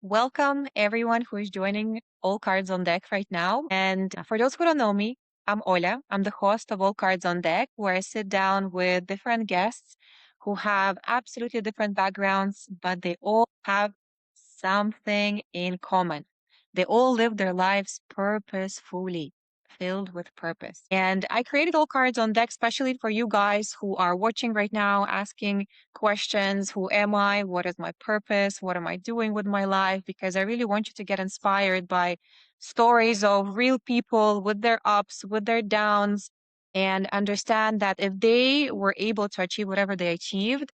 Welcome everyone who is joining All Cards on Deck right now. And for those who don't know me, I'm Ola. I'm the host of All Cards on Deck, where I sit down with different guests who have absolutely different backgrounds, but they all have something in common. They all live their lives purposefully, filled with purpose. And I created All Cards on Deck especially for you guys who are watching right now, asking questions. Who am I? What is my purpose? What am I doing with my life? Because I really want you to get inspired by stories of real people with their ups, with their downs, and understand that if they were able to achieve whatever they achieved,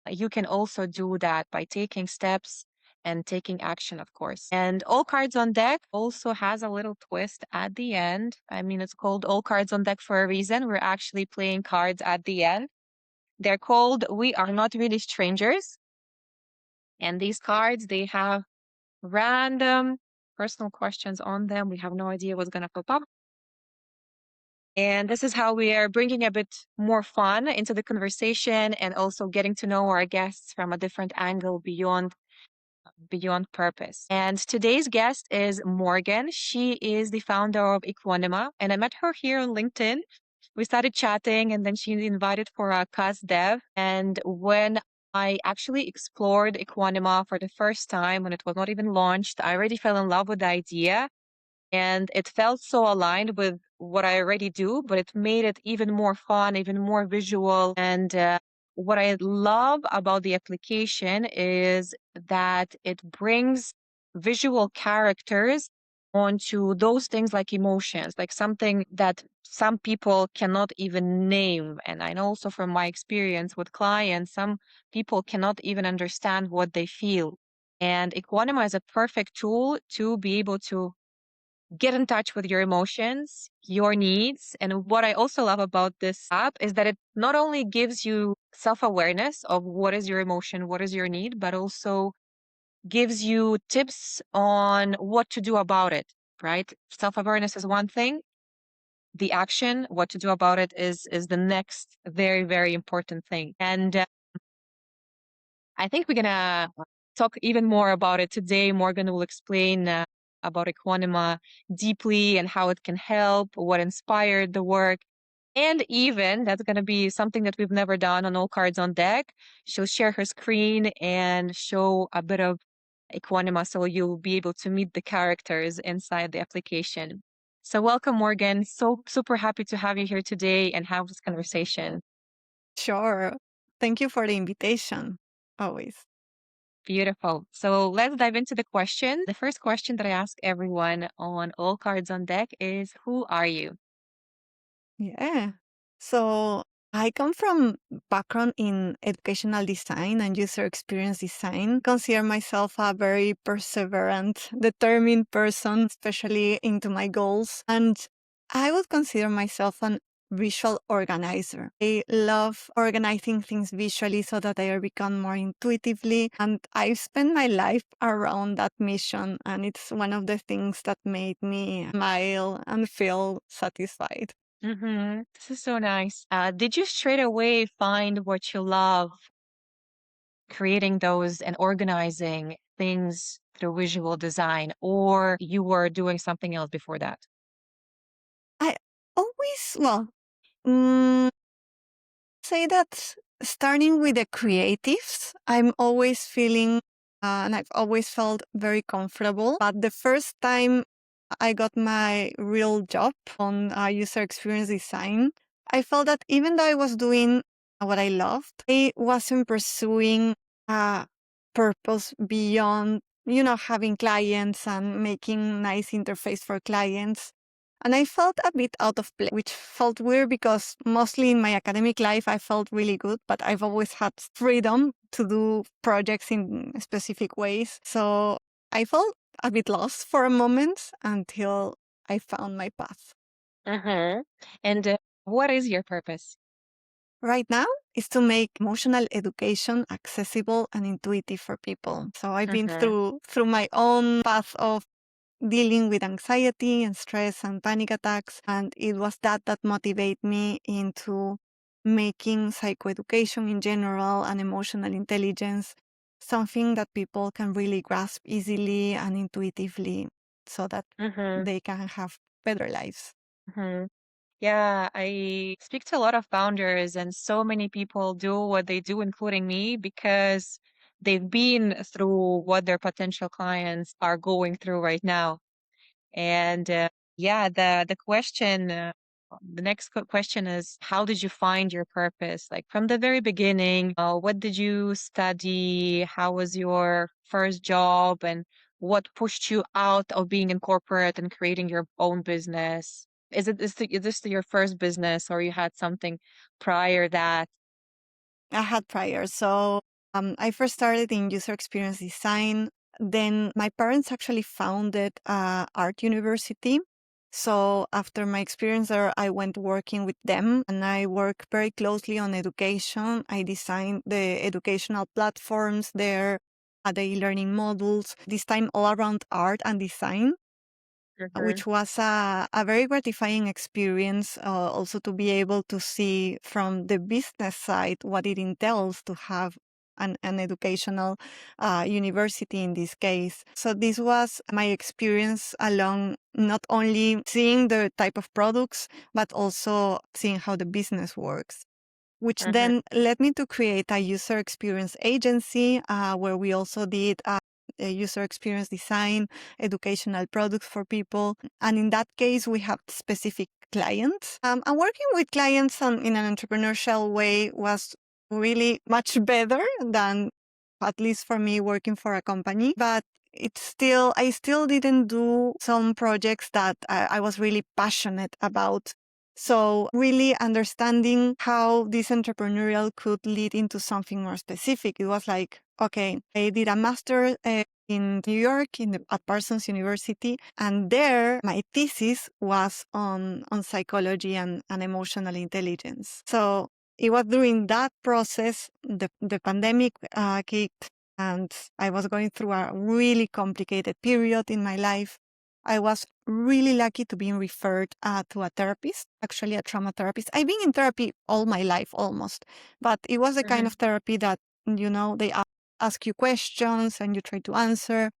you can also do that by taking steps and taking action, of course. And All Cards on Deck also has a little twist at the end. I mean, it's called All Cards on Deck for a reason. We're actually playing cards at the end. They're called We Are Not Really Strangers. And these cards, they have random personal questions on them. We have no idea what's going to pop up. And this is how we are bringing a bit more fun into the conversation and also getting to know our guests from a different angle beyond purpose. And today's guest is Morgane. She is the founder of Equanima, and I met her here on LinkedIn. We started chatting, and then she invited for a class dev. And when I actually explored Equanima for the first time, when it was not even launched, I already fell in love with the idea. And it felt so aligned with what I already do, but it made it even more fun, even more visual. And what I love about the application is that it brings visual characters onto those things like emotions, like something that some people cannot even name. And I know also from my experience with clients, some people cannot even understand what they feel. And Equanima is a perfect tool to be able to get in touch with your emotions, your needs. And what I also love about this app is that it not only gives you self-awareness of what is your emotion, what is your need, but also gives you tips on what to do about it, right? Self-awareness is one thing. The action, what to do about it is the next very, very important thing. And I think we're gonna talk even more about it today. Morgane will explain about Equanima deeply and how it can help, what inspired the work. And even that's going to be something that we've never done on All Cards on Deck. She'll share her screen and show a bit of Equanima so you'll be able to meet the characters inside the application. So welcome, Morgane. So super happy to have you here today and have this conversation. Sure. Thank you for the invitation. Always. Beautiful. So let's dive into the question. The first question that I ask everyone on All Cards on Deck is, who are you? Yeah. So I come from background in educational design and user experience design. Consider myself a very perseverant, determined person, especially into my goals. And I would consider myself an visual organizer. I love organizing things visually so that they become more intuitively. And I've spent my life around that mission. And it's one of the things that made me smile and feel satisfied. This is so nice. Did you straight away find what you love, creating those and organizing things through visual design, or you were doing something else before that? I always, well, mm, say that starting with the creatives, I'm always feeling, and I've always felt very comfortable. But the first time I got my real job on user experience design, I felt that even though I was doing what I loved, I wasn't pursuing a purpose beyond, having clients and making nice interface for clients. And I felt a bit out of place, which felt weird because mostly in my academic life, I felt really good, but I've always had freedom to do projects in specific ways. So I felt a bit lost for a moment until I found my path. Mm-hmm. And what is your purpose? Right now is to make emotional education accessible and intuitive for people. So I've been Mm-hmm. through my own path of dealing with anxiety and stress and panic attacks. And it was that motivated me into making psychoeducation in general and emotional intelligence something that people can really grasp easily and intuitively so that Mm-hmm. they can have better lives. Mm-hmm. Yeah, I speak to a lot of founders, and so many people do what they do, including me, because they've been through what their potential clients are going through right now. And yeah, the question, the next question is, how did you find your purpose? Like from the very beginning, what did you study? How was your first job? And what pushed you out of being in corporate and creating your own business? Is this your first business, or you had something prior that? I had prior. So I first started in user experience design. Then my parents actually founded art university. So after my experience there, I went working with them and I work very closely on education. I designed the educational platforms there, the e-learning modules, this time all around art and design, Mm-hmm. which was a very gratifying experience, also to be able to see from the business side what it entails to have an educational university in this case. So this was my experience along not only seeing the type of products, but also seeing how the business works, which Mm-hmm. then led me to create a user experience agency where we also did a user experience design, educational products for people. And in that case, we have specific clients. And working with clients in an entrepreneurial way was really much better than, at least for me, working for a company. But I still didn't do some projects that I was really passionate about. So really understanding how this entrepreneurial could lead into something more specific. It was like, okay, I did a master in New York at Parsons University, and there my thesis was on psychology and emotional intelligence. So it was during that process the pandemic kicked, and I was going through a really complicated period in my life. I was really lucky to be referred to a therapist, actually a trauma therapist. I've been in therapy all my life almost, but it was the kind Mm-hmm. of therapy that, they ask you questions and you try to answer.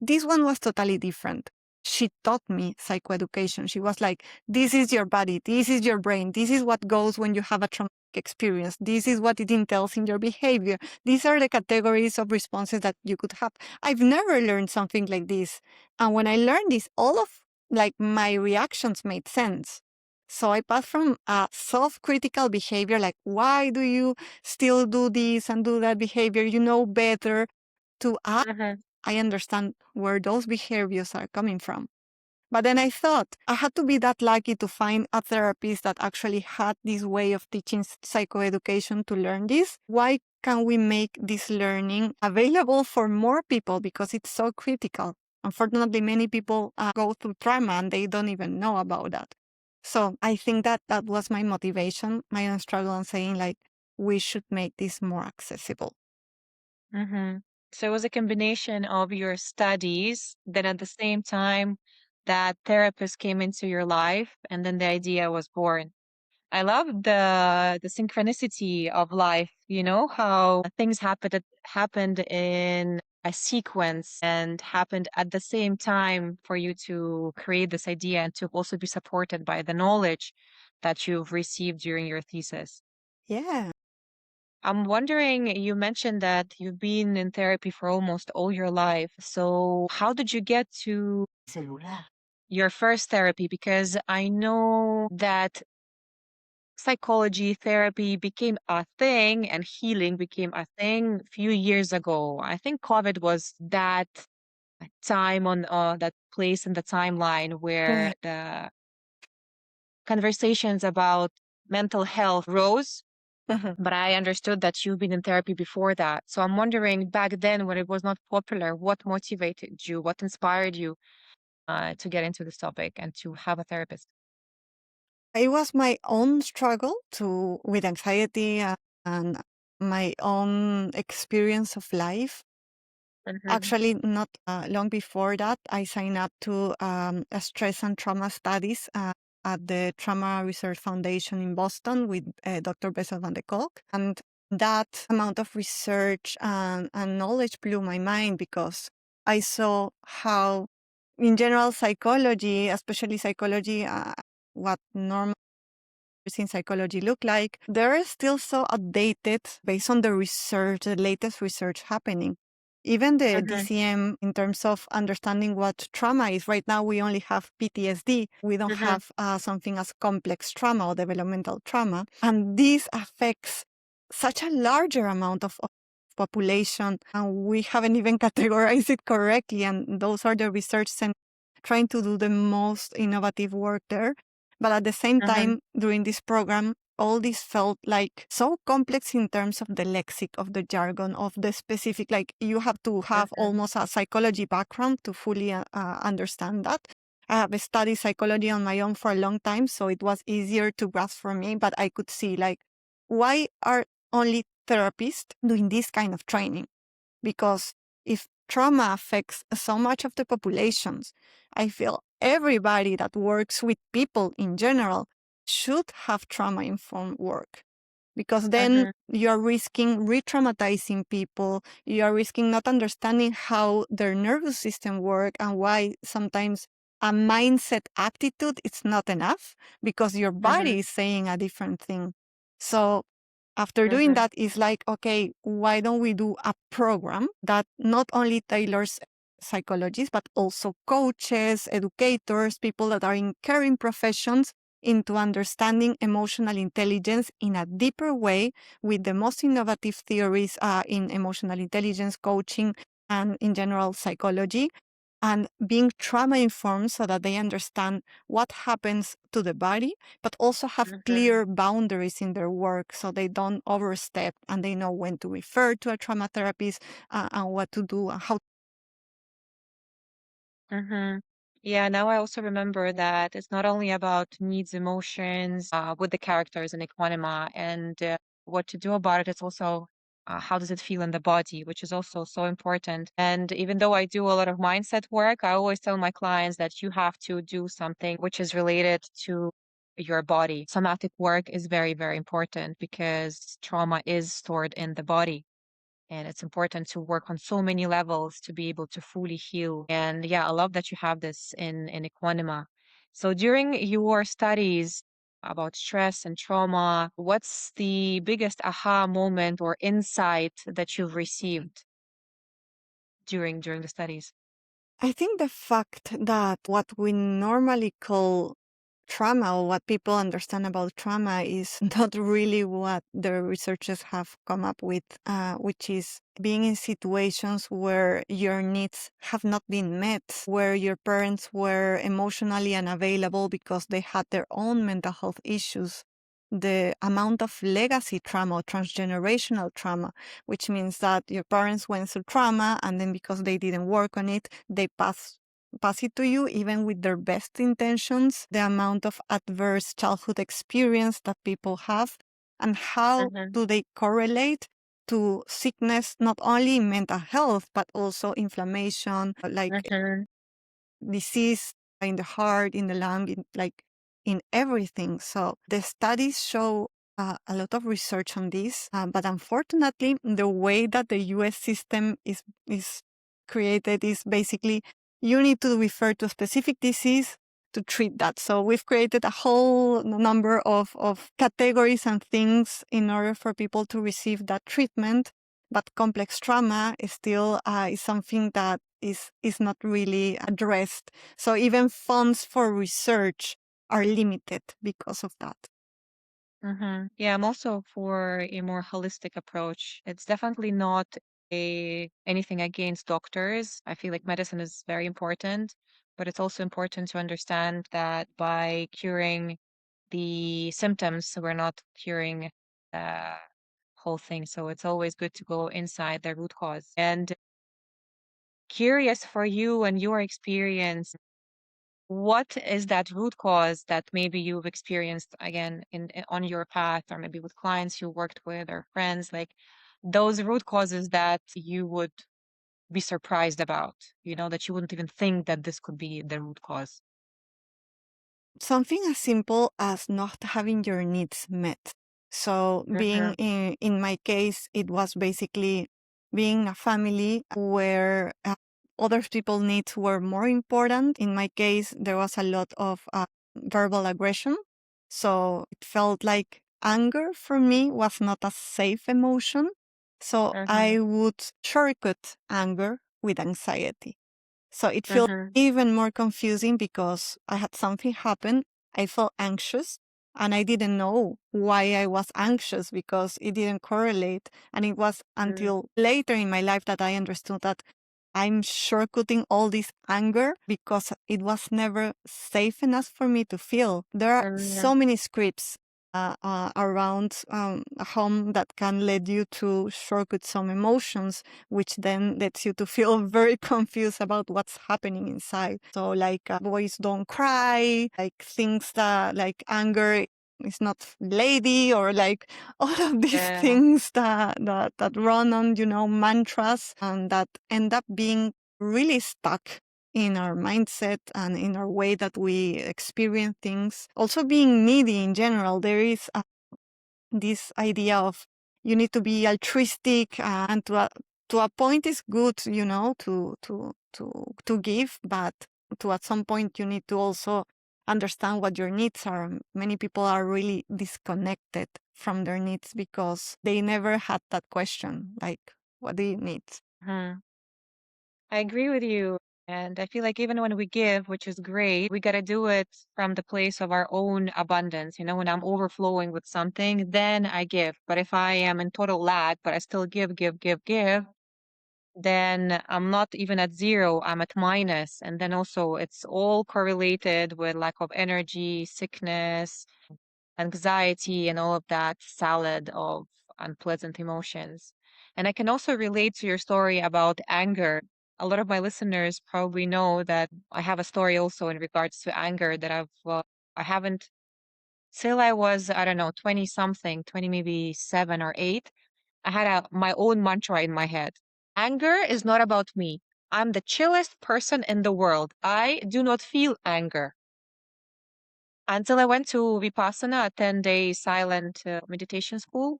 This one was totally different. She taught me psychoeducation. She was like, this is your body, this is your brain, this is what goes when you have a traumatic experience, this is what it entails in your behavior. These are the categories of responses that you could have. I've never learned something like this. And when I learned this, all of like my reactions made sense. So I passed from self-critical behavior, like, why do you still do this and do that behavior? You know better, to Mm-hmm. I understand where those behaviors are coming from. But then I thought I had to be that lucky to find a therapist that actually had this way of teaching psychoeducation to learn this. Why can we make this learning available for more people? Because it's so critical. Unfortunately, many people go through trauma and they don't even know about that. So I think that was my motivation, my own struggle, and saying like, we should make this more accessible. Mm-hmm. So it was a combination of your studies, then at the same time, that therapist came into your life, and then the idea was born. I love the synchronicity of life, you know, how things happened in a sequence and happened at the same time for you to create this idea and to also be supported by the knowledge that you've received during your thesis. Yeah. I'm wondering, you mentioned that you've been in therapy for almost all your life. So, how did you get to your first therapy? Because I know that psychology therapy became a thing and healing became a thing a few years ago. I think COVID was that time on that place in the timeline where the conversations about mental health rose. But I understood that you've been in therapy before that. So I'm wondering back then when it was not popular, what motivated you? What inspired you to get into this topic and to have a therapist? It was my own struggle with anxiety and my own experience of life. Mm-hmm. Actually, not long before that, I signed up to a stress and trauma studies at the Trauma Research Foundation in Boston with Dr. Bessel van de Kolk. And That amount of research and knowledge blew my mind because I saw how, in general, psychology, especially psychology, what normal in psychology look like, they're still so outdated based on the research, the latest research happening. Even the Mhm, DCM, in terms of understanding what trauma is, right now we only have PTSD. We don't mhm, have something as complex trauma or developmental trauma. And this affects such a larger amount of population, and we haven't even categorized it correctly. And those are the research centers trying to do the most innovative work there. But at the same mhm, time, during this program, all this felt like so complex in terms of the lexic, of the jargon, of the specific, like you have to have mhm, almost a psychology background to fully understand that. I have studied psychology on my own for a long time, so it was easier to grasp for me, but I could see like, why are only therapists doing this kind of training? Because if trauma affects so much of the populations, I feel everybody that works with people in general should have trauma informed work. Because then mhm, you are risking re traumatizing people. You are risking not understanding how their nervous system work and why sometimes a mindset attitude is not enough because your mhm, body is saying a different thing. So after doing mhm, that, it's like, okay, why don't we do a program that not only tailors psychologists, but also coaches, educators, people that are in caring professions into understanding emotional intelligence in a deeper way with the most innovative theories in emotional intelligence coaching and in general psychology, and being trauma informed so that they understand what happens to the body, but also have mhm. clear boundaries in their work so they don't overstep and they know when to refer to a trauma therapist and what to do and how. Mm-hmm. Yeah, now I also remember that it's not only about needs, emotions with the characters in Equanima and what to do about it, it's also how does it feel in the body, which is also so important. And even though I do a lot of mindset work, I always tell my clients that you have to do something which is related to your body. Somatic work is very, very important because trauma is stored in the body. And it's important to work on so many levels to be able to fully heal. And yeah, I love that you have this in Equanima. So during your studies about stress and trauma, what's the biggest aha moment or insight that you've received during the studies? I think the fact that what we normally call trauma or what people understand about trauma is not really what the researchers have come up with, which is being in situations where your needs have not been met, where your parents were emotionally unavailable because they had their own mental health issues. The amount of legacy trauma, or transgenerational trauma, which means that your parents went through trauma and then because they didn't work on it, they pass it to you even with their best intentions. The amount of adverse childhood experience that people have and how Mm-hmm. do they correlate to sickness, not only mental health but also inflammation, like Mm-hmm. disease in the heart, in the lung, like in everything. So the studies show a lot of research on this, but unfortunately, the way that the U.S. system is created is basically you need to refer to a specific disease to treat that. So we've created a whole number of categories and things in order for people to receive that treatment. But complex trauma is still is something that is not really addressed. So even funds for research are limited because of that. Mm-hmm. Yeah, I'm also for a more holistic approach. It's definitely not anything against doctors. I feel like medicine is very important, but it's also important to understand that by curing the symptoms, we're not curing the whole thing. So it's always good to go inside the root cause. And curious for you and your experience, what is that root cause that maybe you've experienced again on your path, or maybe with clients you worked with or friends, like those root causes that you would be surprised about, that you wouldn't even think that this could be the root cause? Something as simple as not having your needs met. So being in my case, it was basically being a family where other people's needs were more important. In my case, there was a lot of verbal aggression. So it felt like anger for me was not a safe emotion. So I would shortcut anger with anxiety. So it feels even more confusing because I had something happen. I felt anxious and I didn't know why I was anxious because it didn't correlate. And it was until later in my life that I understood that I'm shortcutting all this anger because it was never safe enough for me to feel. There are so many scripts around a home that can lead you to shortcut some emotions, which then lets you to feel very confused about what's happening inside. So, like, boys don't cry, like things that, like, anger is not lady, or like all of these things that run on, mantras, and that end up being really stuck in our mindset and in our way that we experience things. Also, being needy in general, there is this idea of you need to be altruistic, and to a point is good, to give, but to at some point you need to also understand what your needs are. Many people are really disconnected from their needs because they never had that question, like, what do you need? I agree with you. And I feel like even when we give, which is great, we got to do it from the place of our own abundance. When I'm overflowing with something, then I give. But if I am in total lack, but I still give, give, give, give, then I'm not even at zero, I'm at minus. And then also it's all correlated with lack of energy, sickness, anxiety, and all of that salad of unpleasant emotions. And I can also relate to your story about anger. A lot of my listeners probably know that I have a story also in regards to anger that I haven't, till I was, I don't know, 20 something, 20, maybe 7 or 8. I had my own mantra in my head. Anger is not about me. I'm the chillest person in the world. I do not feel anger. Until I went to Vipassana, a 10-day silent meditation school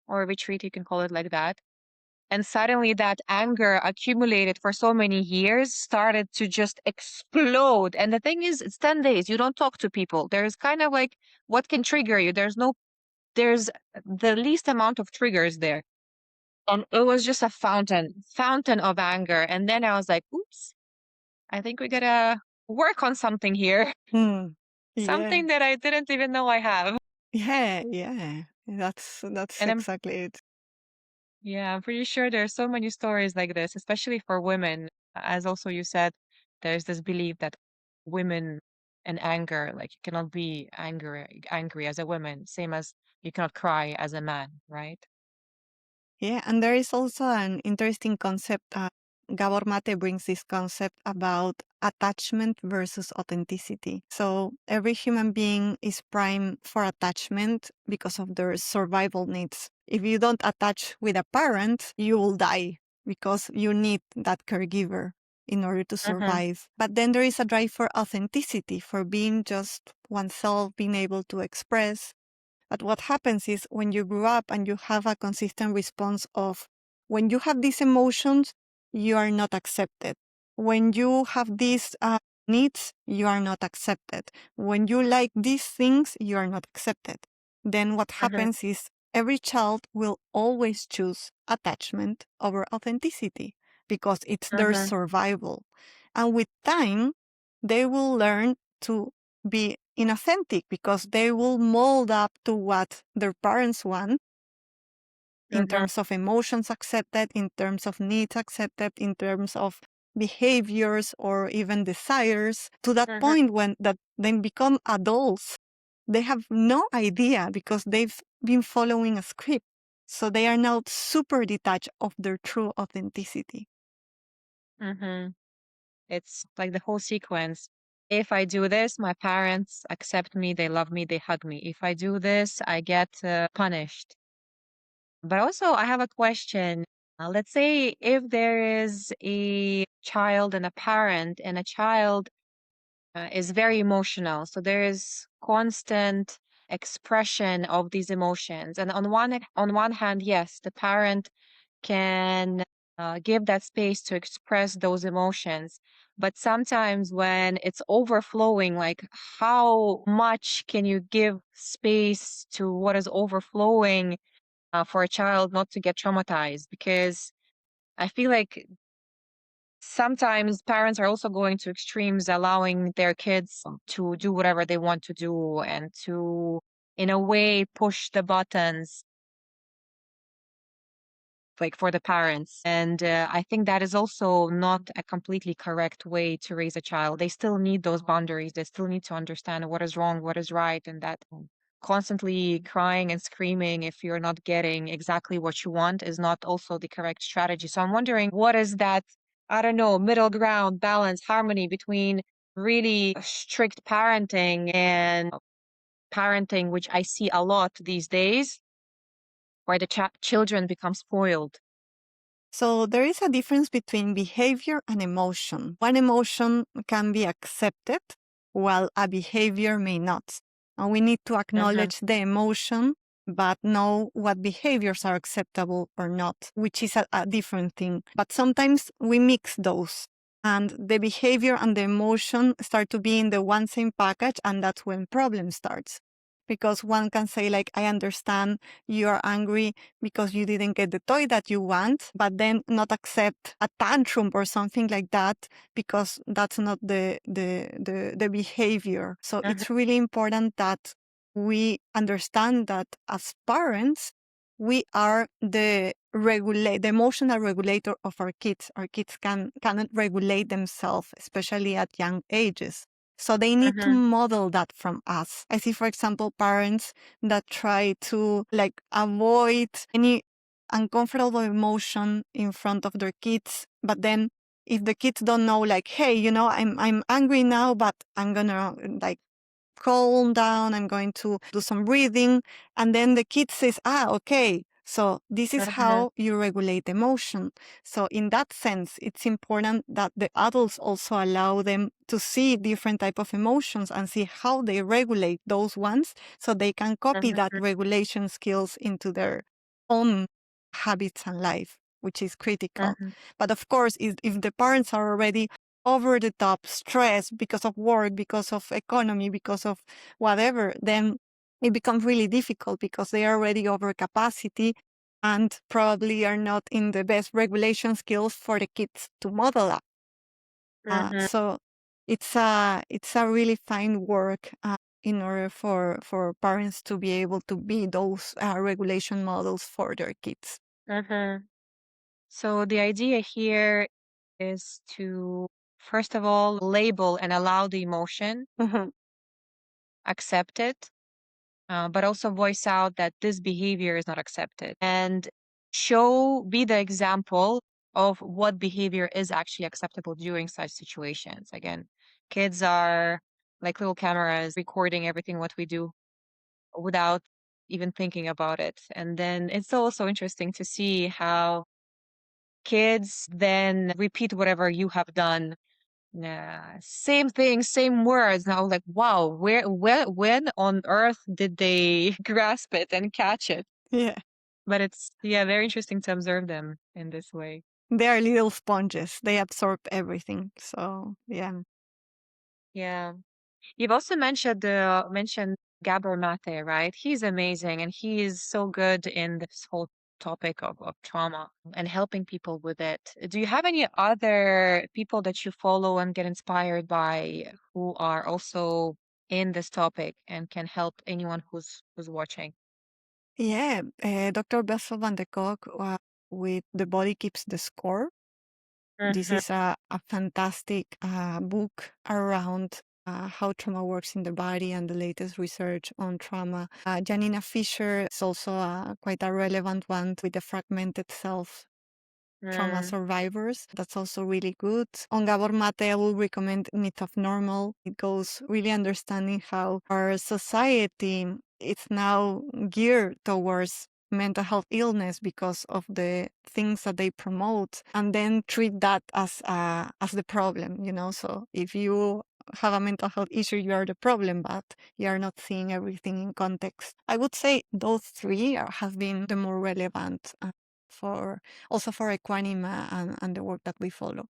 or retreat, you can call it like that. And suddenly that anger accumulated for so many years started to just explode. And the thing is, it's 10 days. You don't talk to people. There's kind of like what can trigger you. There's the least amount of triggers there. And it was just a fountain of anger. And then I was like, oops, I think we gotta work on something here. Yeah. Something that I didn't even know I have. Yeah. That's And exactly it. I'm pretty sure there are so many stories like this, especially for women. As also you said, there's this belief that women and anger, like you cannot be angry as a woman, same as you cannot cry as a man, right? Yeah, and there is also an interesting concept. Gabor Maté brings this concept about attachment versus authenticity. So every human being is primed for attachment because of their survival needs. If you don't attach with a parent, you will die because you need that caregiver in order to survive. But then there is a drive for authenticity, for being just oneself, being able to express. But what happens is when you grow up and you have a consistent response of when you have these emotions, you are not accepted. When you have these needs, you are not accepted. When you like these things, you are not accepted. Then what happens is every child will always choose attachment over authenticity because it's their survival. And with time, they will learn to be inauthentic because they will mold up to what their parents want in terms of emotions accepted, in terms of needs accepted, in terms of behaviors or even desires, to that point when that they become adults. They have no idea because they've been following a script. So they are now super detached of their true authenticity. It's like the whole sequence. If I do this, my parents accept me, they love me, they hug me. If I do this, I get punished. But also, I have a question. Let's say if there is a child and a parent, and a child is very emotional, so there is constant expression of these emotions. And on one hand, yes, the parent can give that space to express those emotions. But sometimes when it's overflowing, like how much can you give space to what is overflowing for a child not to get traumatized? Because I feel like sometimes parents are also going to extremes, allowing their kids to do whatever they want to do and to, in a way, push the buttons like for the parents. And I think that is also not a completely correct way to raise a child. They still need those boundaries. They still need to understand what is wrong, what is right, and that constantly crying and screaming if you're not getting exactly what you want is not also the correct strategy. So I'm wondering, what is that, I don't know, middle ground, balance, harmony between really strict parenting and parenting, which I see a lot these days, where the children become spoiled. So there is a difference between behavior and emotion. One emotion can be accepted while a behavior may not. And we need to acknowledge the emotion, but know what behaviors are acceptable or not, which is a different thing. But sometimes we mix those. And the behavior and the emotion start to be in the one same package, and that's when problem starts. Because one can say, like, I understand you are angry because you didn't get the toy that you want, but then not accept a tantrum or something like that because that's not the behavior. So it's really important that we understand that as parents, we are the emotional regulator of our kids. Our kids cannot regulate themselves, especially at young ages. So they need to model that from us. I see, for example, parents that try to like avoid any uncomfortable emotion in front of their kids, but then if the kids don't know, like, hey, I'm angry now, but I'm gonna like calm down, I'm going to do some breathing, and then the kid says, okay, so this is how you regulate emotion. So in that sense, it's important that the adults also allow them to see different type of emotions and see how they regulate those ones, so they can copy that regulation skills into their own habits and life, which is critical. But of course, if the parents are already over the top stress because of work, because of economy, because of whatever, then it becomes really difficult because they are already over capacity and probably are not in the best regulation skills for the kids to model that. So it's a really fine work in order for parents to be able to be those regulation models for their kids. So the idea here is to, first of all, label and allow the emotion, accept it, but also voice out that this behavior is not accepted and be the example of what behavior is actually acceptable during such situations. Again, kids are like little cameras recording everything what we do without even thinking about it. And then it's also interesting to see how kids then repeat whatever you have done. Same thing, same words. Now, like, wow, when on earth did they grasp it and catch it? Yeah. But it's, yeah, very interesting to observe them in this way. They are little sponges. They absorb everything. So, yeah. Yeah. You've also mentioned Gabor Maté, right? He's amazing and he is so good in this whole topic of trauma and helping people with it. Do you have any other people that you follow and get inspired by who are also in this topic and can help anyone who's watching? Yeah, Dr. Bessel van de Kolk with The Body Keeps the Score. This is a fantastic book around how trauma works in the body and the latest research on trauma. Janina Fisher is also quite a relevant one with the fragmented self trauma survivors. That's also really good. On Gabor Mate, I will recommend Myth of Normal. It goes really understanding how our society is now geared towards mental health illness because of the things that they promote, and then treat that as the problem. So if you have a mental health issue, you are the problem, but you are not seeing everything in context. I would say those three have been the more relevant for Equanima and the work that we follow.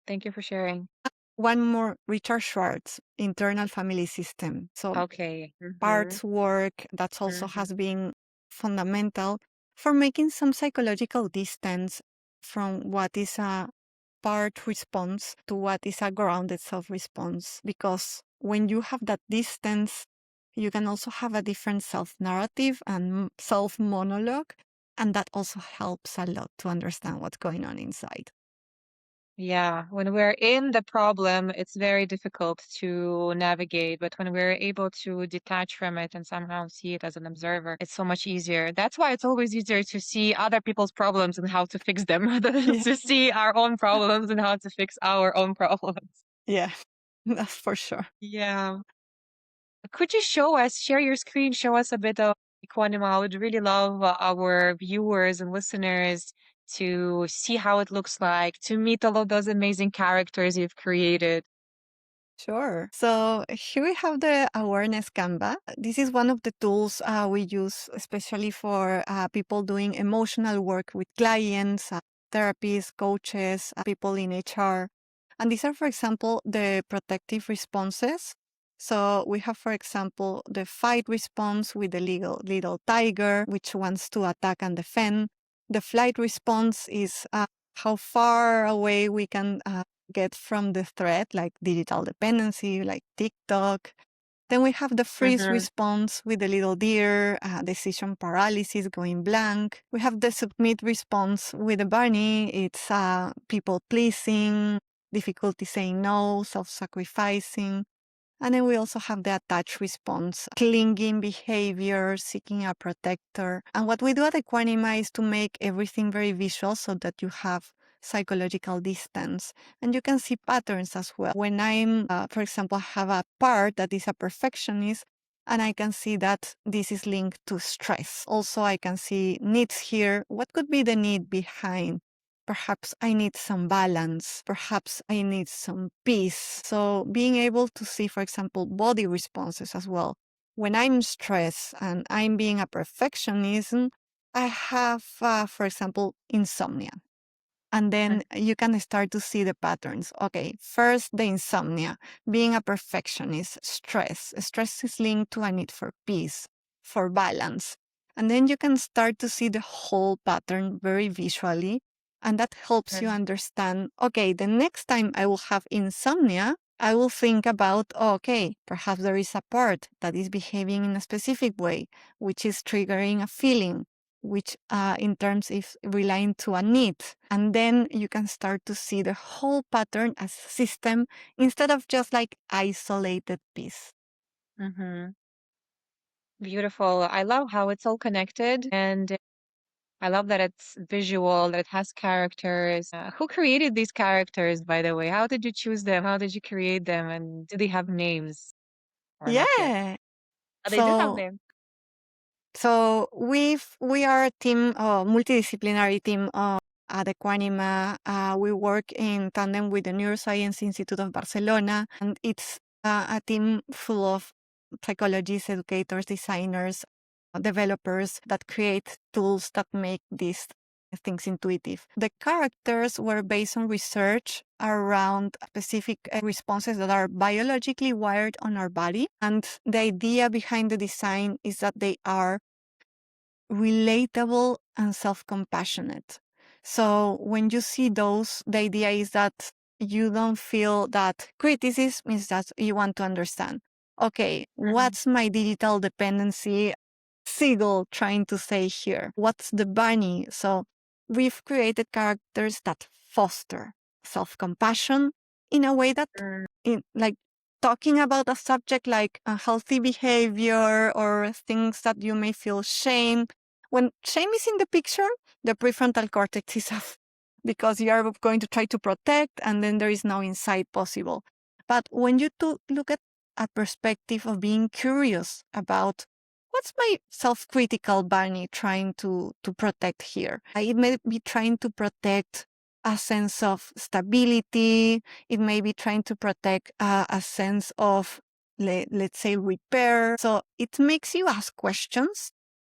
Thank you for sharing. One more, Richard Schwartz, internal family system. So Okay. parts work that also has been fundamental for making some psychological distance from what is a part response to what is a grounded self response. Because when you have that distance, you can also have a different self narrative and self monologue. And that also helps a lot to understand what's going on inside. Yeah, when we're in the problem, it's very difficult to navigate. But when we're able to detach from it and somehow see it as an observer, it's so much easier. That's why it's always easier to see other people's problems and how to fix them than Yeah. to see our own problems and how to fix our own problems. Yeah, that's for sure. Yeah. Could you share your screen, show us a bit of Equanima? I would really love our viewers and listeners to see how it looks like, to meet all of those amazing characters you've created. Sure. So here we have the awareness Canva. This is one of the tools we use, especially for people doing emotional work with clients, therapists, coaches, people in HR. And these are, for example, the protective responses. So we have, for example, the fight response with the little tiger, which wants to attack and defend. The flight response is how far away we can get from the threat, like digital dependency, like TikTok. Then we have the freeze response with the little deer, decision paralysis, going blank. We have the submit response with the bunny. It's people pleasing, difficulty saying no, self sacrificing. And then we also have the attached response, clinging behavior, seeking a protector. And what we do at Equanima is to make everything very visual so that you have psychological distance. And you can see patterns as well. When I'm, for example, have a part that is a perfectionist, and I can see that this is linked to stress. Also, I can see needs here. What could be the need behind? Perhaps I need some balance. Perhaps I need some peace. So being able to see, for example, body responses as well. When I'm stressed and I'm being a perfectionist, I have, for example, insomnia. And then you can start to see the patterns. Okay, first the insomnia, being a perfectionist, stress. Stress is linked to a need for peace, for balance. And then you can start to see the whole pattern very visually. And that helps you understand, okay, the next time I will have insomnia, I will think about, okay, perhaps there is a part that is behaving in a specific way, which is triggering a feeling, which in terms is relying to a need. And then you can start to see the whole pattern as a system instead of just like isolated piece. Beautiful. I love how it's all connected, and I love that it's visual, that it has characters. Who created these characters, by the way? How did you choose them? How did you create them? And do they have names or not yet? Yeah. Oh, they do have So names. we are a team, multidisciplinary team at Equanima. We work in tandem with the Neuroscience Institute of Barcelona, and it's a team full of psychologists, educators, designers, developers that create tools that make these things intuitive. The characters were based on research around specific responses that are biologically wired on our body. And the idea behind the design is that they are relatable and self-compassionate. So when you see those, the idea is that you don't feel that criticism is that you want to understand. Okay, what's my digital dependency seagull trying to say here? What's the bunny? So we've created characters that foster self-compassion in a way that like talking about a subject like a healthy behavior or things that you may feel shame. When shame is in the picture, the prefrontal cortex is off because you are going to try to protect and then there is no insight possible. But when you look at a perspective of being curious about what's my self-critical bunny trying to protect here? It may be trying to protect a sense of stability. It may be trying to protect a sense of, let's say, repair. So it makes you ask questions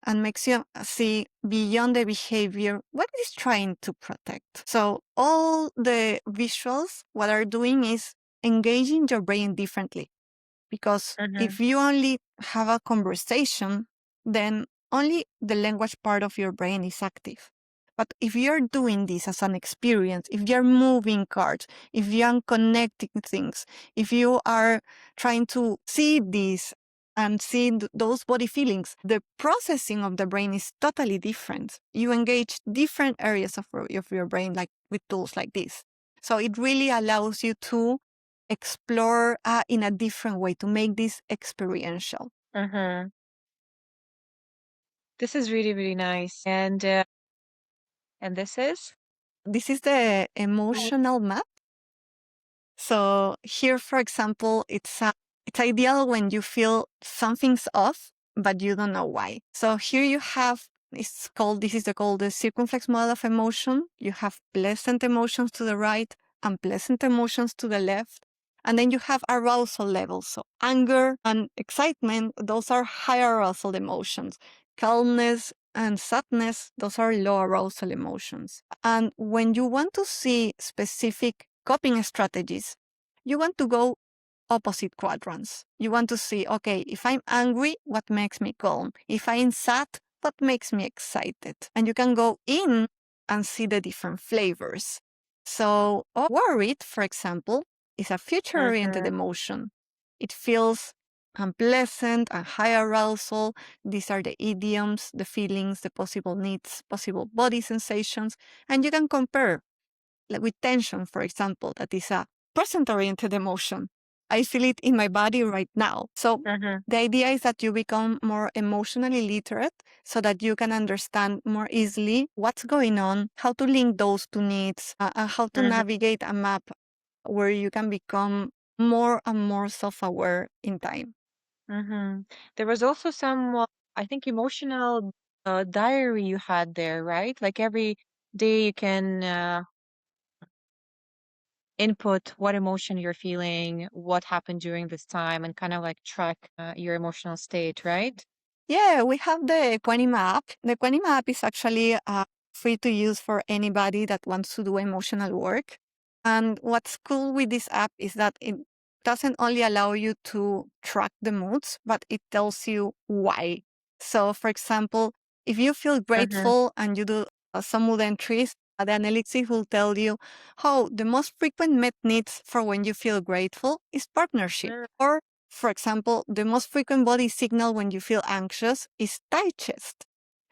and makes you see beyond the behavior what it is trying to protect. So all the visuals, what are doing is engaging your brain differently. Because if you only have a conversation, then only the language part of your brain is active. But if you're doing this as an experience, if you're moving cards, if you're connecting things, if you are trying to see this and see those body feelings, the processing of the brain is totally different. You engage different areas of your brain, like with tools like this. So it really allows you to explore in a different way, to make this experiential. This is really, really nice. And this is? This is the emotional map. So here, for example, it's ideal when you feel something's off, but you don't know why. So here you have, this is called the circumflex model of emotion. You have pleasant emotions to the right, unpleasant emotions to the left. And then you have arousal levels. So anger and excitement, those are high arousal emotions. Calmness and sadness, those are low arousal emotions. And when you want to see specific coping strategies, you want to go opposite quadrants. You want to see, okay, if I'm angry, what makes me calm? If I'm sad, what makes me excited? And you can go in and see the different flavors. So worried, for example, is a future-oriented emotion. It feels unpleasant and high arousal. These are the idioms, the feelings, the possible needs, possible body sensations. And you can compare with tension, for example, that is a present-oriented emotion. I feel it in my body right now. So the idea is that you become more emotionally literate so that you can understand more easily what's going on, how to link those two needs, and how to navigate a map where you can become more and more self-aware in time. There was also some, I think, emotional diary you had there, right? Like every day you can input what emotion you're feeling, what happened during this time, and kind of like track your emotional state, right? Yeah, we have the Equanima app. The Equanima app is actually free to use for anybody that wants to do emotional work. And what's cool with this app is that it doesn't only allow you to track the moods, but it tells you why. So, for example, if you feel grateful and you do some mood entries, the analytics will tell you how the most frequent met needs for when you feel grateful is partnership. Or for example, the most frequent body signal when you feel anxious is tight chest.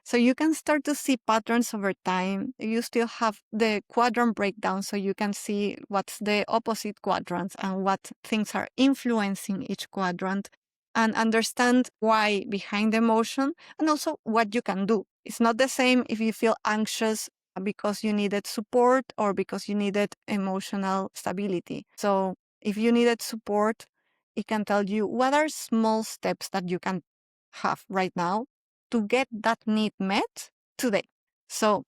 So you can start to see patterns over time. You still have the quadrant breakdown, so you can see what's the opposite quadrants and what things are influencing each quadrant, and understand why behind the emotion and also what you can do. It's not the same if you feel anxious because you needed support or because you needed emotional stability. So if you needed support, it can tell you what are small steps that you can have right now to get that need met today. So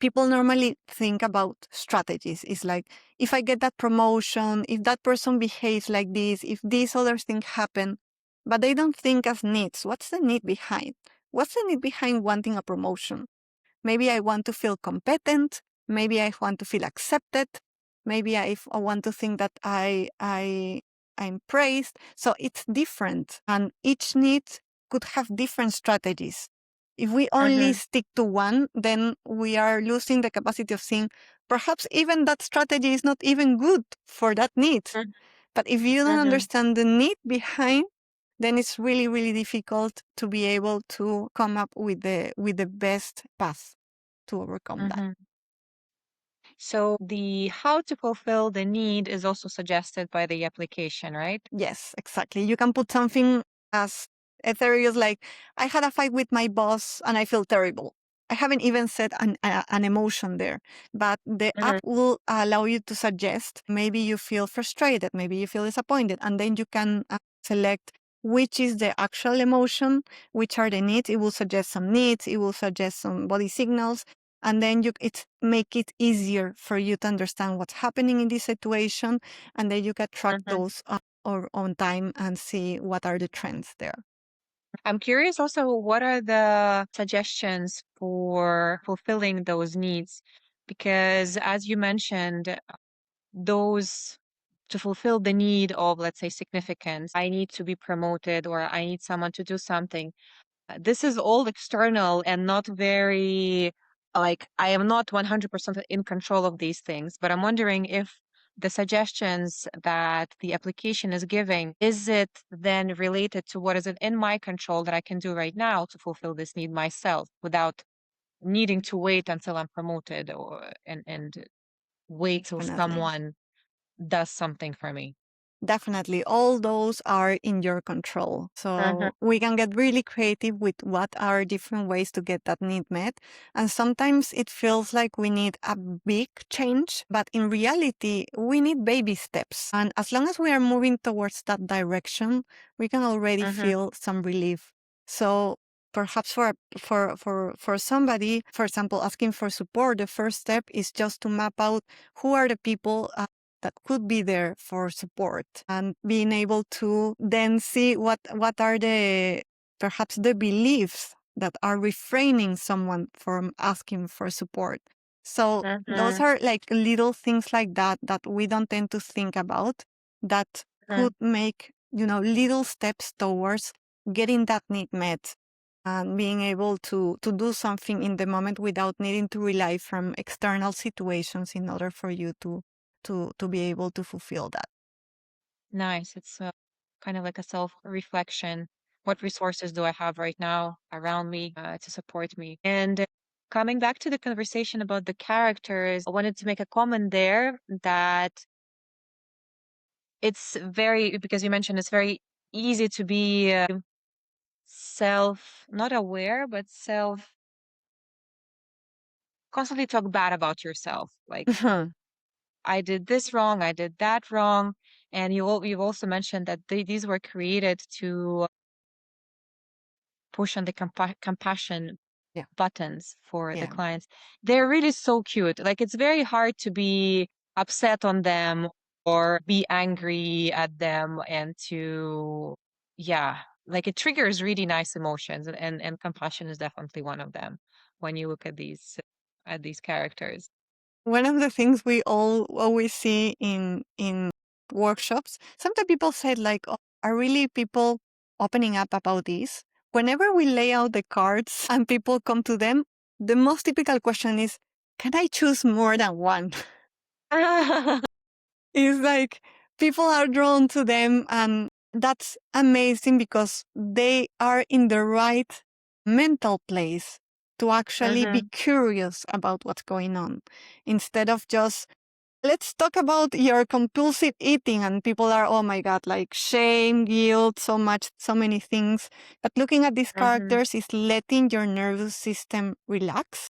people normally think about strategies. It's like, if I get that promotion, if that person behaves like this, if these other things happen, but they don't think as needs. What's the need behind? What's the need behind wanting a promotion? Maybe I want to feel competent. Maybe I want to feel accepted. Maybe I want to think that I'm praised. So it's different. And each need could have different strategies. If we only stick to one, then we are losing the capacity of seeing perhaps even that strategy is not even good for that need. But if you don't understand the need behind, then it's really, really difficult to be able to come up with the best path to overcome that. So the how to fulfill the need is also suggested by the application, right? Yes, exactly. You can put something as ethereal like, I had a fight with my boss and I feel terrible. I haven't even said an emotion there, but the app will allow you to suggest, maybe you feel frustrated, maybe you feel disappointed, and then you can select which is the actual emotion, which are the needs. It will suggest some needs, it will suggest some body signals, And then it's make it easier for you to understand what's happening in this situation, and then you can track those or on time and see what are the trends there. I'm curious also, what are the suggestions for fulfilling those needs? Because as you mentioned, those to fulfill the need of, let's say, significance, I need to be promoted or I need someone to do something. This is all external and not very, like, I am not 100% in control of these things, but I'm wondering if the suggestions that the application is giving, is it then related to what is it in my control that I can do right now to fulfill this need myself without needing to wait until I'm promoted or and wait till Definitely. someone does something for me? Definitely. All those are in your control. So we can get really creative with what are different ways to get that need met. And sometimes it feels like we need a big change, but in reality, we need baby steps. And as long as we are moving towards that direction, we can already feel some relief. So perhaps for somebody, for example, asking for support, the first step is just to map out who are the people that could be there for support, and being able to then see what are the perhaps the beliefs that are refraining someone from asking for support. So those are like little things like that that we don't tend to think about, that could make, little steps towards getting that need met and being able to do something in the moment without needing to rely from external situations in order for you to be able to fulfill that. Nice. It's kind of like a self-reflection. What resources do I have right now around me to support me? And coming back to the conversation about the characters, I wanted to make a comment there that it's very, because you mentioned it's very easy to be not aware, but constantly talk bad about yourself. Like, I did this wrong, I did that wrong. And you've also mentioned that these were created to push on the compassion Yeah. buttons for the Yeah. clients. They're really so cute. Like, it's very hard to be upset on them or be angry at them and yeah, like it triggers really nice emotions, and compassion is definitely one of them when you look at these characters. One of the things we all always see in workshops, sometimes people say like, oh, are really people opening up about this? Whenever we lay out the cards and people come to them, the most typical question is, can I choose more than one? It's like people are drawn to them, and that's amazing because they are in the right mental place to actually be curious about what's going on, instead of just, let's talk about your compulsive eating, and people are, oh my god, like shame, guilt, so much, so many things. But looking at these characters is letting your nervous system relax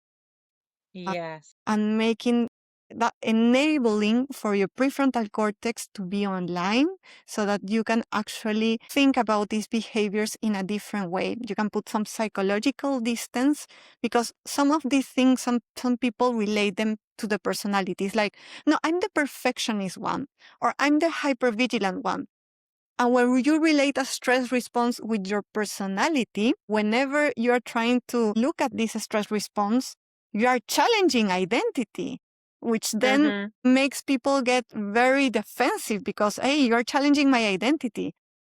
Yes. and making that enabling for your prefrontal cortex to be online, so that you can actually think about these behaviors in a different way. You can put some psychological distance, because some of these things, some people relate them to the personalities. Like, no, I'm the perfectionist one, or I'm the hypervigilant one. And when you relate a stress response with your personality, whenever you're trying to look at this stress response, you are challenging identity, which then makes people get very defensive because, hey, you're challenging my identity.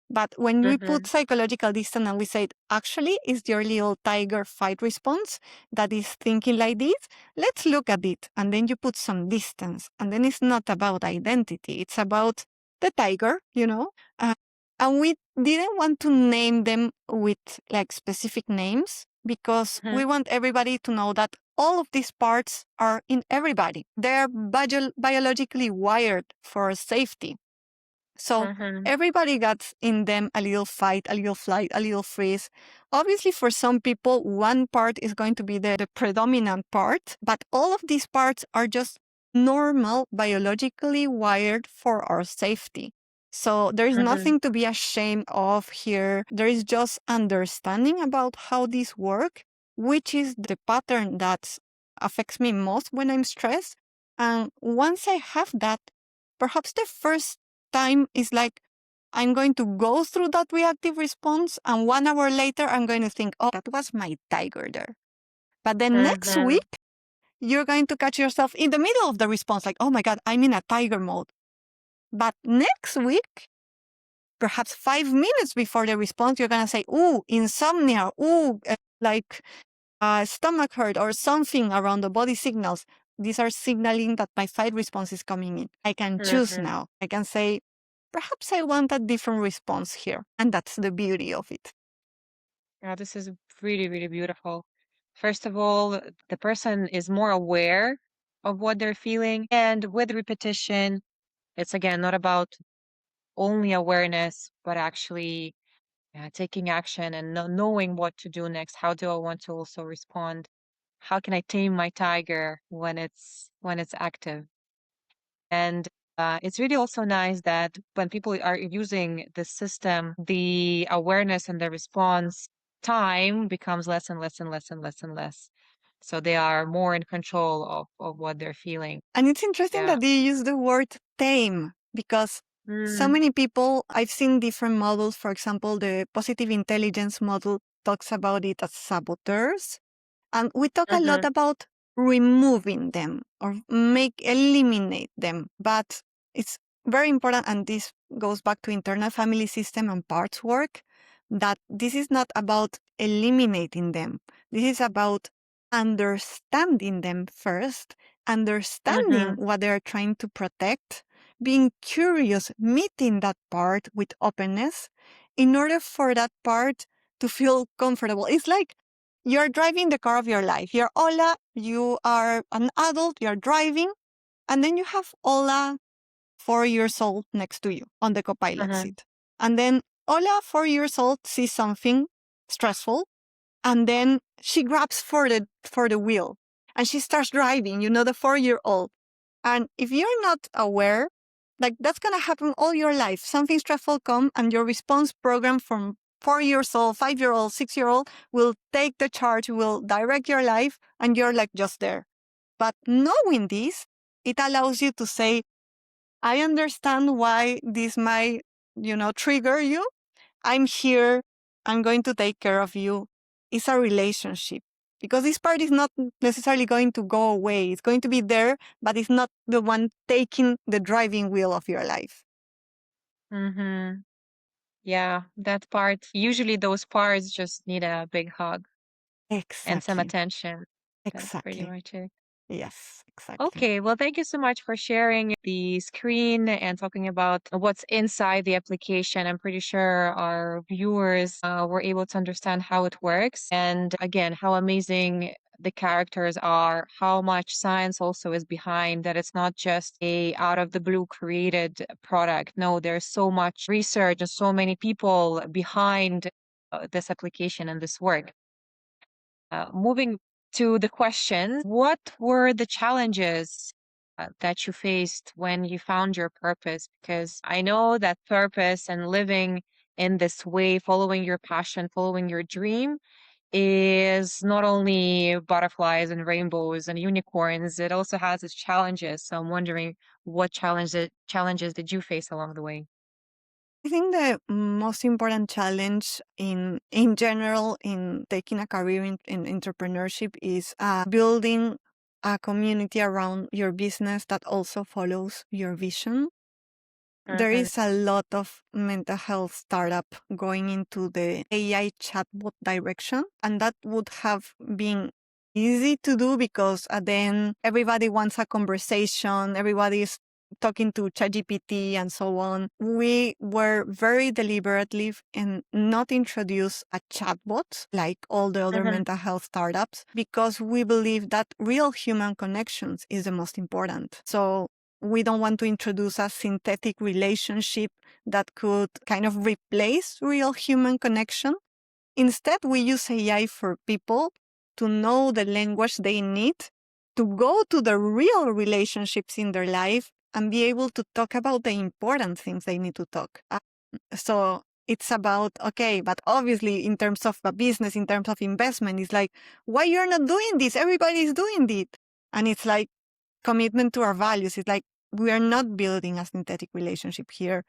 But when we put psychological distance and we say, actually, it's your little tiger fight response that is thinking like this, let's look at it. And then you put some distance. And then it's not about identity, it's about the tiger, Uh, and we didn't want to name them with like specific names, because we want everybody to know that all of these parts are in everybody. They're biologically wired for safety. So everybody got in them a little fight, a little flight, a little freeze. Obviously, for some people, one part is going to be the predominant part, but all of these parts are just normal, biologically wired for our safety. So there is nothing to be ashamed of here. There is just understanding about how these work, which is the pattern that's affects me most when I'm stressed. And once I have that, perhaps the first time is like, I'm going to go through that reactive response. And 1 hour later, I'm going to think, oh, that was my tiger there. But then next Mm-hmm. week, you're going to catch yourself in the middle of the response, like, oh my God, I'm in a tiger mode. But next week, perhaps 5 minutes before the response, you're going to say, ooh, insomnia, ooh, like stomach hurt or something around the body signals. These are signaling that my fight response is coming in. I can choose Mm-hmm. now. I can say, perhaps I want a different response here. And that's the beauty of it. Yeah, this is really, really beautiful. First of all, the person is more aware of what they're feeling. And with repetition, it's again not about only awareness, but actually taking action and knowing what to do next. How do I want to also respond? How can I tame my tiger when it's active? And it's really also nice that when people are using the system, the awareness and the response time becomes less and less and less and less and less. So they are more in control of what they're feeling. And it's interesting Yeah. that you use the word tame because so Mm, many people, I've seen different models. For example, the positive intelligence model talks about it as saboteurs. And we talk a lot mhm, about removing them or eliminate them. But it's very important, and this goes back to internal family system and parts work, that this is not about eliminating them. This is about understanding them first, understanding mhm, what they're trying to protect, being curious, meeting that part with openness in order for that part to feel comfortable. It's like you're driving the car of your life. You're Ola, you are an adult, you're driving, and then you have Ola, 4 years old, next to you on the co-pilot mhm, seat. And then Ola, 4 years old, sees something stressful, and then she grabs for the wheel and she starts driving, the 4-year-old. And if you're not aware, like that's gonna happen all your life. Something stressful come and your response program from 4 years old, 5-year old, 6-year old will take the charge, will direct your life, and you're like just there. But knowing this, it allows you to say, I understand why this might, trigger you. I'm here. I'm going to take care of you. It's a relationship because this part is not necessarily going to go away. It's going to be there, but it's not the one taking the driving wheel of your life. mhm. Yeah, that part. Usually those parts just need a big hug and some Exactly. attention. That's pretty Exactly. much it. Yes, exactly. Okay, well, thank you so much for sharing the screen and talking about what's inside the application. I'm pretty sure our viewers were able to understand how it works and again, how amazing the characters are, how much science also is behind that it's not just a out of the blue created product. No, there's so much research and so many people behind this application and this work. Moving to the questions, what were the challenges that you faced when you found your purpose? Because I know that purpose and living in this way, following your passion, following your dream, is not only butterflies and rainbows and unicorns, it also has its challenges. So I'm wondering what challenges did you face along the way? I think the most important challenge in general in taking a career in entrepreneurship is building a community around your business that also follows your vision. There Mm-hmm, is a lot of mental health startup going into the AI chatbot direction, and that would have been easy to do because then everybody wants a conversation, everybody is talking to ChatGPT and so on. We were very deliberately and not introduce a chatbot like all the other mm-hmm, mental health startups because we believe that real human connections is the most important. So we don't want to introduce a synthetic relationship that could kind of replace real human connection. Instead, we use AI for people to know the language they need to go to the real relationships in their life and be able to talk about the important things they need to talk. So it's about, okay, but obviously in terms of a business, in terms of investment, it's like, why you're not doing this? Everybody's doing it. And it's like commitment to our values. It's like, we are not building a synthetic relationship here.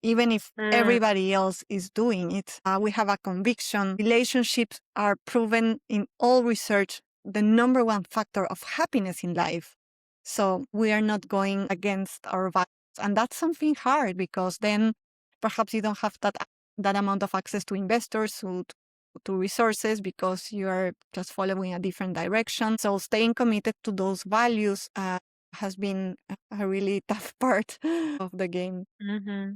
Even if Mm, everybody else is doing it, we have a conviction. Relationships are proven in all research the number one factor of happiness in life. So we are not going against our values. And that's something hard because then perhaps you don't have that amount of access to investors, to resources, because you are just following a different direction. So staying committed to those values has been a really tough part of the game. mm-hmm.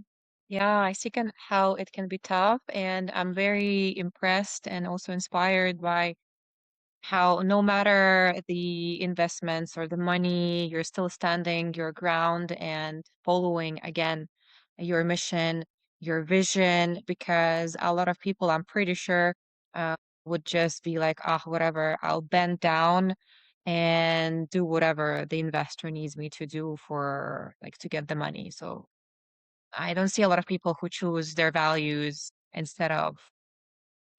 Yeah, I see how it can be tough, and I'm very impressed and also inspired by how no matter the investments or the money, you're still standing your ground and following again your mission, your vision, because a lot of people, I'm pretty sure, uh, would just be like, ah, whatever, I'll bend down and do whatever the investor needs me to do for like to get the money. So I don't see a lot of people who choose their values instead of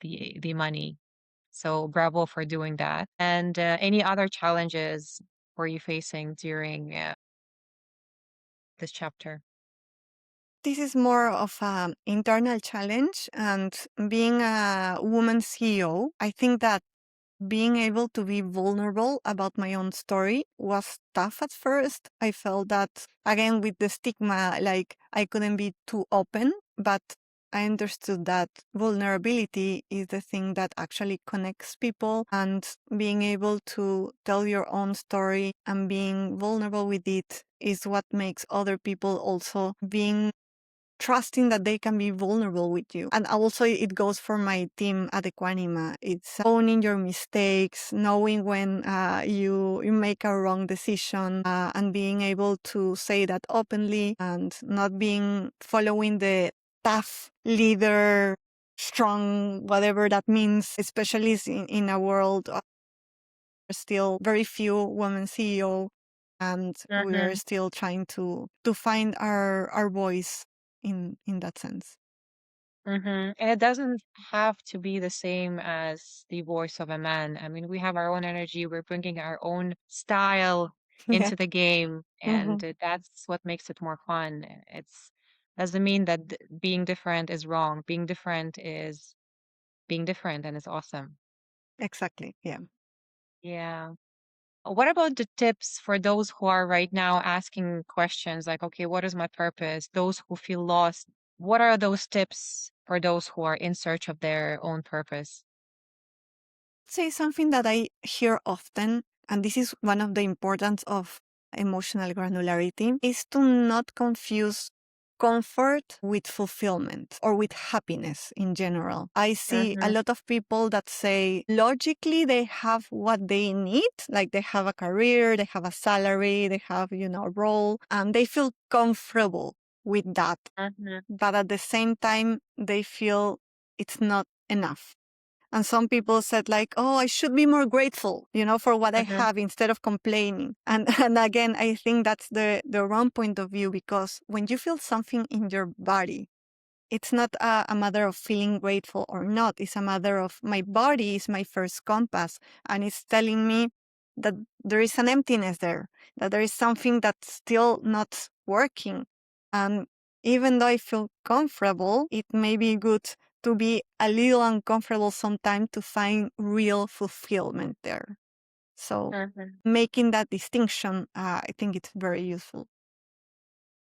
the money. So bravo for doing that. And any other challenges were you facing during this chapter? This is more of an internal challenge. And being a woman CEO, I think that being able to be vulnerable about my own story was tough at first. I felt that, again, with the stigma, like I couldn't be too open, but I understood that vulnerability is the thing that actually connects people, and being able to tell your own story and being vulnerable with it is what makes other people also being trusting that they can be vulnerable with you. And also it goes for my team at Equanima. It's owning your mistakes, knowing when you make a wrong decision, and being able to say that openly, and not being following the tough leader, strong, whatever that means, especially in a world still very few women CEO, and we are Mm-hmm. still trying to find our voice in that sense. Mm-hmm. And it doesn't have to be the same as the voice of a man. I mean, we have our own energy, we're bringing our own style Yeah. into the game, Hmm. and that's what makes it more fun. It's doesn't mean that being different is wrong. Being different is being different, and it's awesome. Exactly. Yeah. Yeah. What about the tips for those who are right now asking questions like, okay, what is my purpose? Those who feel lost, what are those tips for those who are in search of their own purpose? Say something that I hear often, and this is one of the importance of emotional granularity, is to not confuse comfort with fulfillment or with happiness in general. I see a Mm-hmm, lot of people that say logically they have what they need, like they have a career, they have a salary, they have, a role, and they feel comfortable with that. mm-hmm, But at the same time, they feel it's not enough. And some people said like, oh, I should be more grateful, for what I mm-hmm, have instead of complaining. And and again, I think that's the wrong point of view, because when you feel something in your body, it's not a matter of feeling grateful or not. It's a matter of my body is my first compass, and it's telling me that there is an emptiness there, that there is something that's still not working. And even though I feel comfortable, it may be good to be a little uncomfortable sometimes to find real fulfillment there. So mm-hmm, making that distinction, I think it's very useful.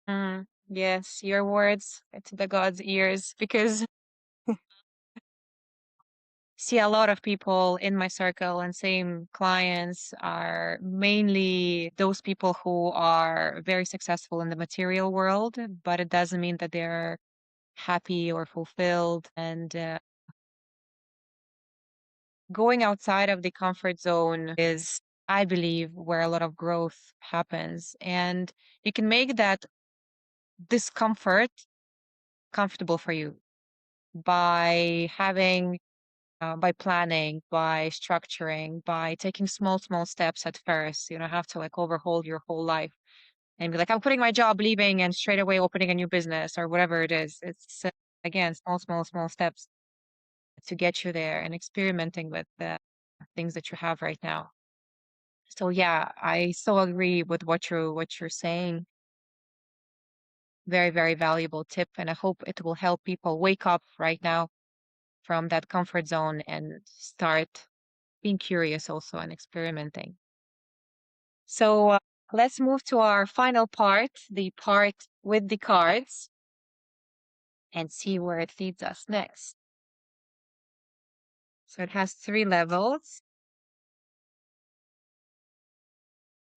mm-hmm. Yes, your words to the God's ears because see a lot of people in my circle and same clients are mainly those people who are very successful in the material world, but it doesn't mean that they're happy or fulfilled. And going outside of the comfort zone is, I believe, where a lot of growth happens. And you can make that discomfort comfortable for you by by planning, by structuring, by taking small steps at first. You don't have to like overhaul your whole life and be like, I'm quitting my job, leaving, and straight away opening a new business or whatever it is. again, small steps to get you there and experimenting with the things that you have right now. So yeah, I so agree with what you're saying. Very, very valuable tip, and I hope it will help people wake up right now from that comfort zone and start being curious also and experimenting. So let's move to our final part, the part with the cards, and see where it leads us next. So it has 3 levels.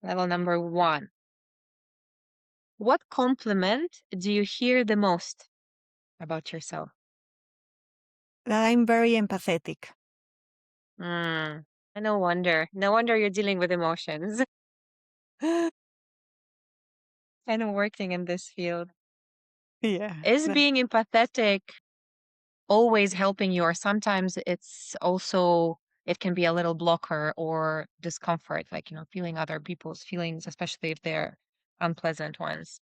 Level number 1. What compliment do you hear the most about yourself? That I'm very empathetic. Mm, no wonder. No wonder you're dealing with emotions and working in this field. Yeah. Is being empathetic always helping you, or sometimes it can be a little blocker or discomfort, like, feeling other people's feelings, especially if they're unpleasant ones?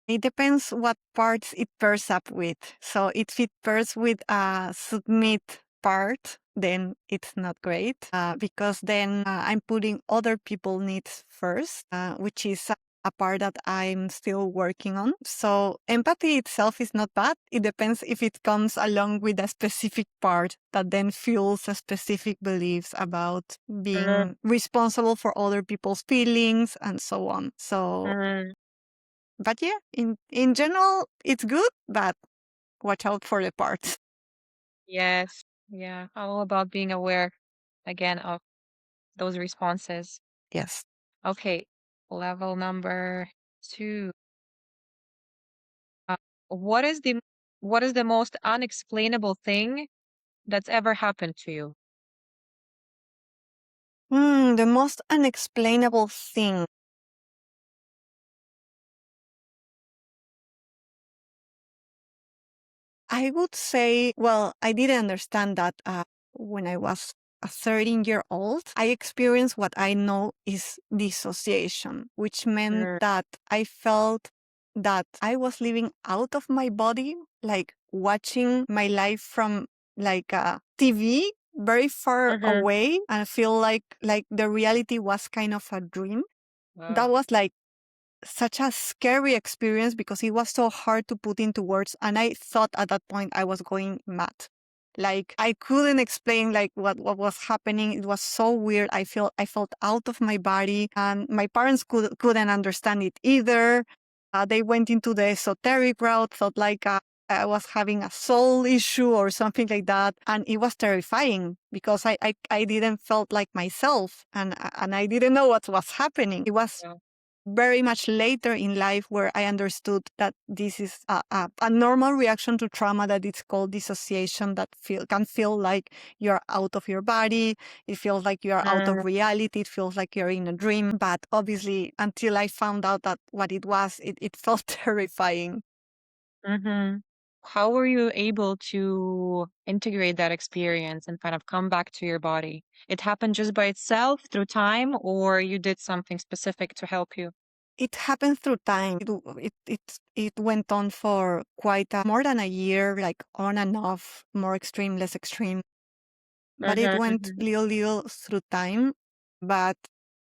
It depends what parts it pairs up with. So if it pairs with a submit part, then it's not great because then I'm putting other people needs first, which is a part that I'm still working on. So empathy itself is not bad. It depends if it comes along with a specific part that then fuels a specific beliefs about being responsible for other people's feelings and so on. So Mm, but yeah, in general, it's good, but watch out for the parts. yes. Yeah. All about being aware again of those responses. Yes. Okay. Level number 2. Uh, what is the most unexplainable thing that's ever happened to you? The most unexplainable thing. I would say, well, I didn't understand that when I was a 13-year-old. I experienced what I know is dissociation, which meant Mm, that I felt that I was living out of my body, like watching my life from like a TV very far mhm. away, and I feel like the reality was kind of a dream. Wow. That was like such a scary experience because it was so hard to put into words, and I thought at that point I was going mad. Like I couldn't explain like what was happening. It was so weird. I felt out of my body, and my parents couldn't understand it either. They went into the esoteric route, thought like I was having a soul issue or something like that, and it was terrifying because I didn't felt like myself, and I didn't know what was happening. It was Yeah. very much later in life where I understood that this is a normal reaction to trauma, that it's called dissociation, that can feel like you're out of your body. It feels like you're out Mm, of reality. It feels like you're in a dream. But obviously, until I found out that what it was, it felt terrifying. mhm. How were you able to integrate that experience and kind of come back to your body? It happened just by itself through time, or you did something specific to help you? It happened through time. It went on for quite more than a year, like on and off, more extreme, less extreme. But it Mhm, went mhm, little through time. But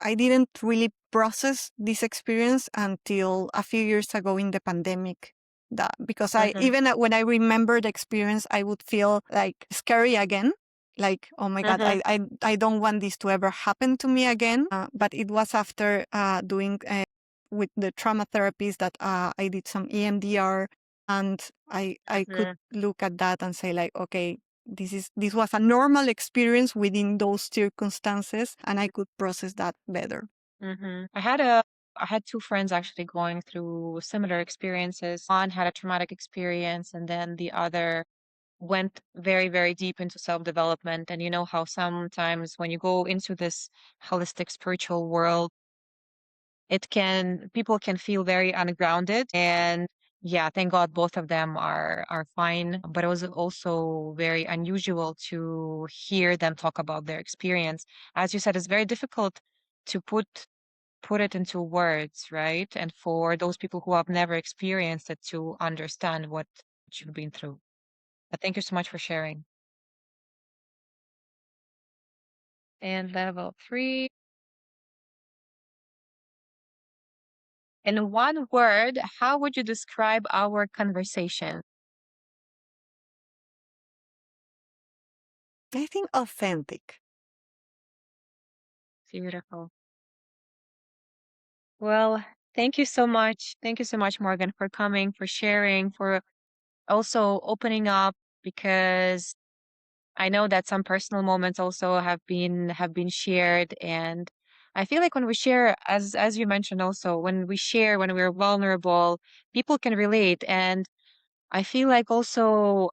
I didn't really process this experience until a few years ago in the pandemic. That because I mhm, even when I remember the experience, I would feel like scary again. Like, oh my God, mhm, I don't want this to ever happen to me again. But it was after doing with the trauma therapist that I did some EMDR, and I could mhm, look at that and say like, okay, this was a normal experience within those circumstances, and I could process that better. mhm. I had 2 friends actually going through similar experiences. One had a traumatic experience, and then the other went very, very deep into self-development. And you know how sometimes when you go into this holistic spiritual world, people can feel very ungrounded. And yeah, thank God both of them are fine. But it was also very unusual to hear them talk about their experience. As you said, it's very difficult to put it into words, right? And for those people who have never experienced it to understand what you've been through. But thank you so much for sharing. And level 3. In one word, how would you describe our conversation? I think authentic. Beautiful. Well, thank you so much. Thank you so much, Morgan, for coming, for sharing, for also opening up, because I know that some personal moments also have been shared. And I feel like when we share, as you mentioned also, when we share, when we're vulnerable, people can relate. And I feel like also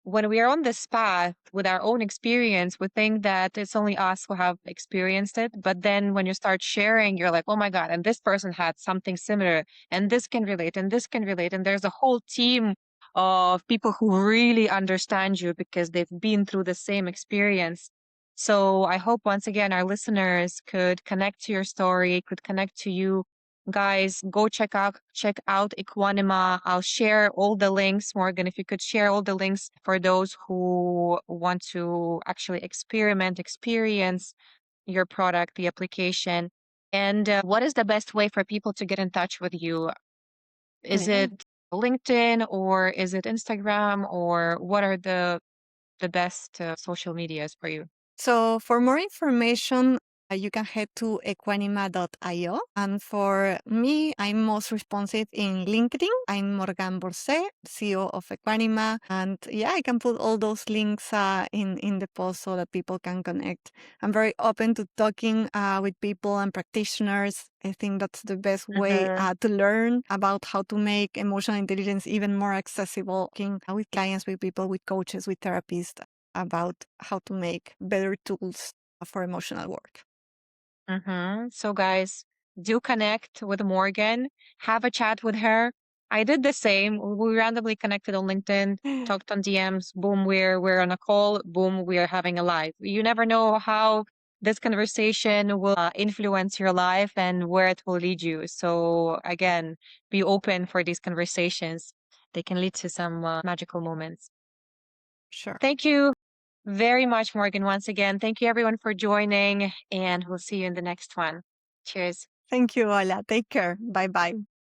when we are on this path with our own experience, we think that it's only us who have experienced it. But then when you start sharing, you're like, oh my God, and this person had something similar, and this can relate, and this can relate. And there's a whole team of people who really understand you because they've been through the same experience. So I hope once again our listeners could connect to your story, could connect to you. Guys, go check out Equanima. I'll share all the links. Morgan, if you could share all the links for those who want to actually experience your product, the application. And what is the best way for people to get in touch with you? Is Yeah. it LinkedIn, or is it Instagram, or what are the best social medias for you? So for more information, you can head to equanima.io. And for me, I'm most responsive in LinkedIn. I'm Morgane Borzée, CEO of Equanima. And yeah, I can put all those links in the post so that people can connect. I'm very open to talking with people and practitioners. I think that's the best way Mm-hmm. to learn about how to make emotional intelligence even more accessible, working with clients, with people, with coaches, with therapists, about how to make better tools for emotional work. Mm-hmm. So, guys, do connect with Morgan, have a chat with her. I did the same. We randomly connected on LinkedIn, talked on DMs. Boom, we're on a call. Boom, we're having a live. You never know how this conversation will influence your life and where it will lead you. So, again, be open for these conversations. They can lead to some magical moments. Sure. Thank you very much, Morgan, once again. Thank you, everyone, for joining, and we'll see you in the next one. Cheers. Thank you, Ola. Take care. Bye bye.